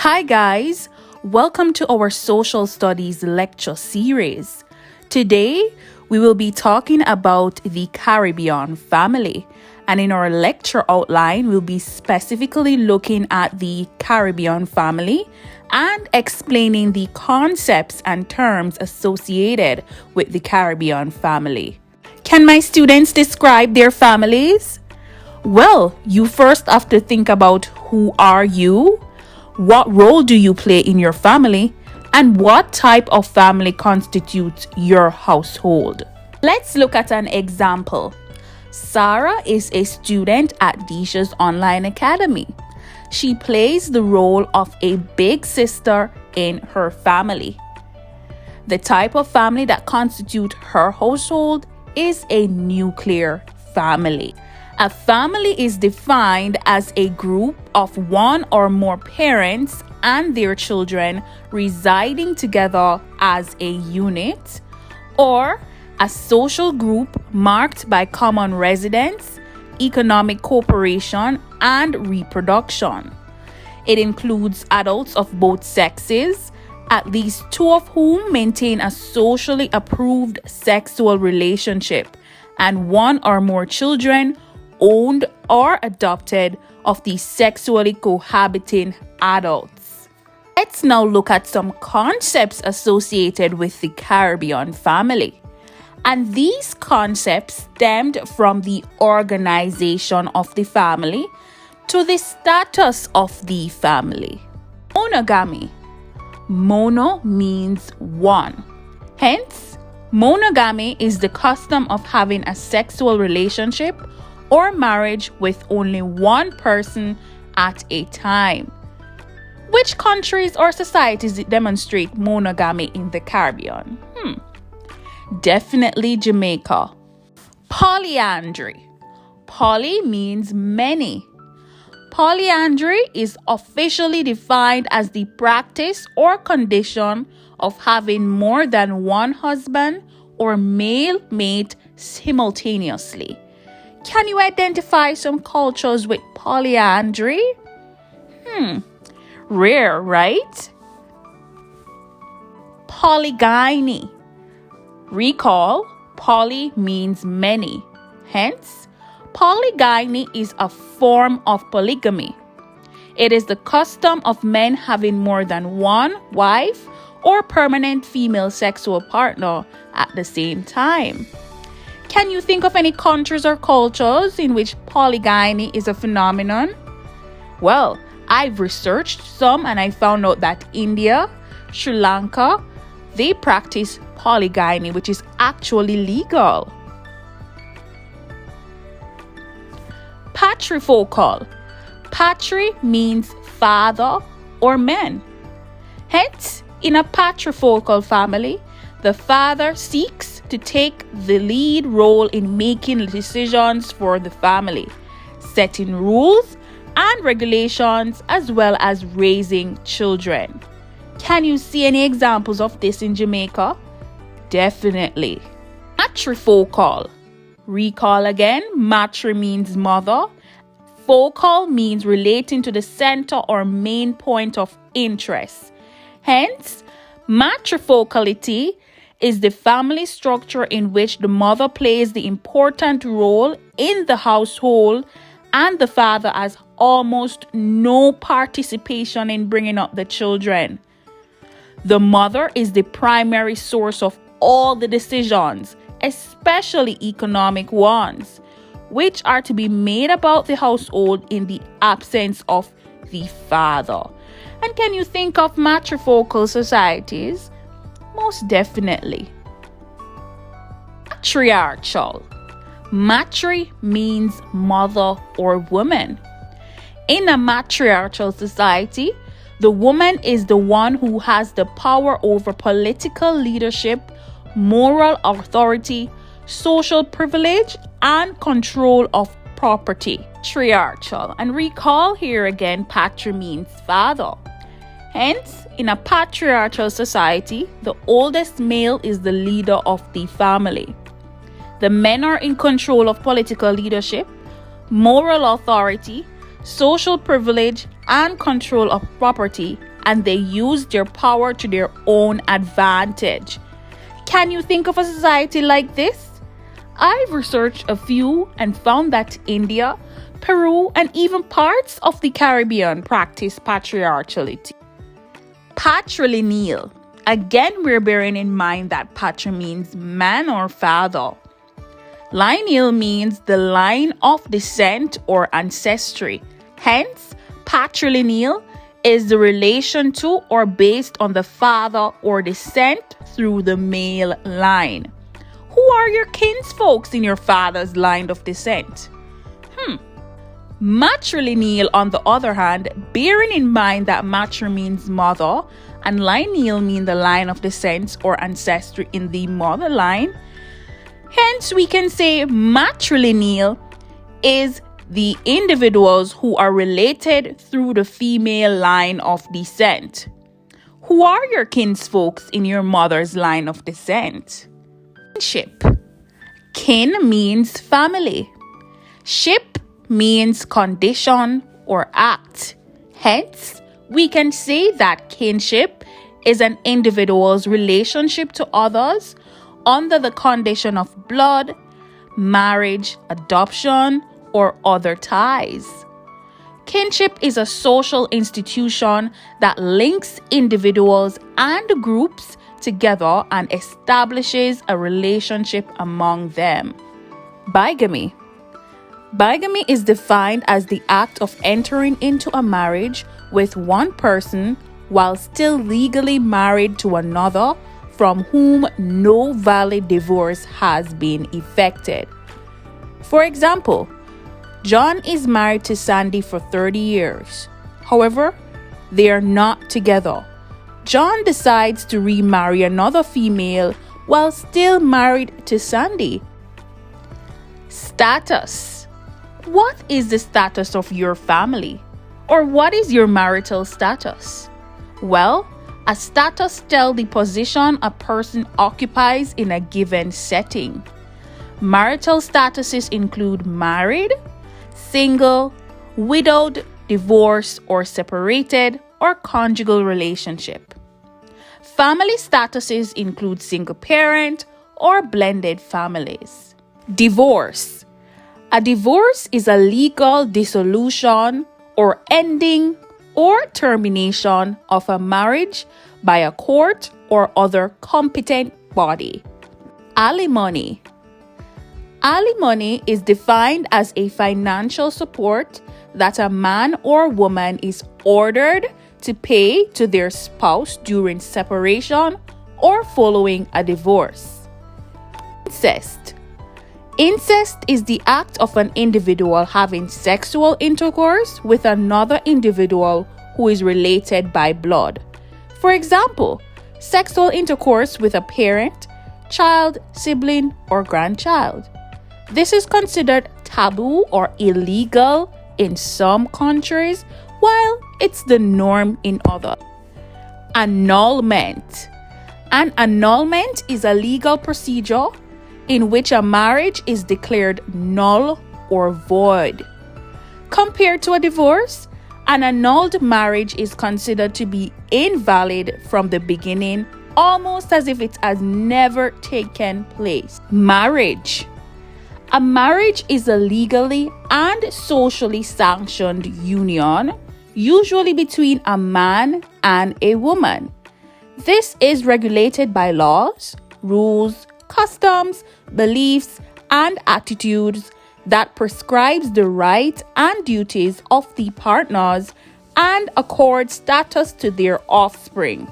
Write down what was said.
Hi guys, welcome to our social studies lecture series. Today we will be talking about the Caribbean family, and in our lecture outline we'll be specifically looking at the Caribbean family and explaining the concepts and terms associated with the Caribbean family. Can my students describe their families? Well, you first have to think about who are you? What role do you play in your family? And what type of family constitutes your household? Let's look at an example. Sarah is a student at Disha's Online Academy. She plays the role of a big sister in her family. The type of family that constitutes her household is a nuclear family. A family is defined as a group of one or more parents and their children residing together as a unit, or a social group marked by common residence, economic cooperation, and reproduction. It includes adults of both sexes, at least two of whom maintain a socially approved sexual relationship, and one or more children owned or adopted of the sexually cohabiting adults. Let's now look at some concepts associated with the Caribbean family. And these concepts stemmed from the organization of the family to the status of the family. Monogamy. Mono means one. Hence, monogamy is the custom of having a sexual relationship or marriage with only one person at a time. Which countries or societies demonstrate monogamy in the Caribbean? Definitely Jamaica. Polyandry. Poly means many. Polyandry is officially defined as the practice or condition of having more than one husband or male mate simultaneously. Can you identify some cultures with polyandry? Rare, right? Polygamy. Recall, poly means many. Hence, polygamy is a form of polygamy. It is the custom of men having more than one wife or permanent female sexual partner at the same time. Can you think of any countries or cultures in which polygamy is a phenomenon? Well, I've researched some and I found out that India, Sri Lanka, they practice polygamy, which is actually legal. Patrifocal. Patri means father or men. Hence, in a patrifocal family, the father seeks to take the lead role in making decisions for the family, setting rules and regulations, as well as raising children. Can you see any examples of this in Jamaica? Definitely. Matrifocal. Recall again, matri means mother. Focal means relating to the center or main point of interest. Hence, matrifocality is the family structure in which the mother plays the important role in the household and the father has almost no participation in bringing up the children. The mother is the primary source of all the decisions, especially economic ones, which are to be made about the household in the absence of the father. And can you think of matrifocal societies? Most definitely. Matriarchal. Matri means mother or woman. In a matriarchal society, the woman is the one who has the power over political leadership, moral authority, social privilege, and control of property. Patriarchal. And recall here again, patri means father. Hence, in a patriarchal society, the oldest male is the leader of the family. The men are in control of political leadership, moral authority, social privilege, and control of property, and they use their power to their own advantage. Can you think of a society like this? I've researched a few and found that India, Peru, and even parts of the Caribbean practice patriarchality. Patrilineal. Again, we're bearing in mind that patra means man or father. Lineal means the line of descent or ancestry. Hence, patrilineal is the relation to or based on the father or descent through the male line. Who are your kinsfolks in your father's line of descent? Matrilineal, on the other hand, bearing in mind that matra means mother and lineal mean the line of descent or ancestry in the mother line. Hence, we can say matrilineal is the individuals who are related through the female line of descent. Who are your kinsfolks in your mother's line of descent? Kinship. Kin means family. Ship means condition or act. Hence, we can say that kinship is an individual's relationship to others under the condition of blood, marriage, adoption, or other ties. Kinship is a social institution that links individuals and groups together and establishes a relationship among them. Bigamy. Bigamy is defined as the act of entering into a marriage with one person while still legally married to another from whom no valid divorce has been effected. For example, John is married to Sandy for 30 years. However, they are not together. John decides to remarry another female while still married to Sandy. Status. What is the status of your family? Or what is your marital status? Well, a status tells the position a person occupies in a given setting. Marital statuses include married, single, widowed, divorced or separated, or conjugal relationship. Family statuses include single parent or blended families. Divorce. A divorce is a legal dissolution or ending or termination of a marriage by a court or other competent body. Alimony. Alimony is defined as a financial support that a man or woman is ordered to pay to their spouse during separation or following a divorce. Incest. Incest is the act of an individual having sexual intercourse with another individual who is related by blood. For example, sexual intercourse with a parent, child, sibling, or grandchild. This is considered taboo or illegal in some countries, while it's the norm in others. Annulment. An annulment is a legal procedure in which a marriage is declared null or void. Compared to a divorce, an annulled marriage is considered to be invalid from the beginning, almost as if it has never taken place. Marriage. A marriage is a legally and socially sanctioned union, usually between a man and a woman. This is regulated by laws, rules, customs, beliefs, and attitudes that prescribes the rights and duties of the partners and accords status to their offspring.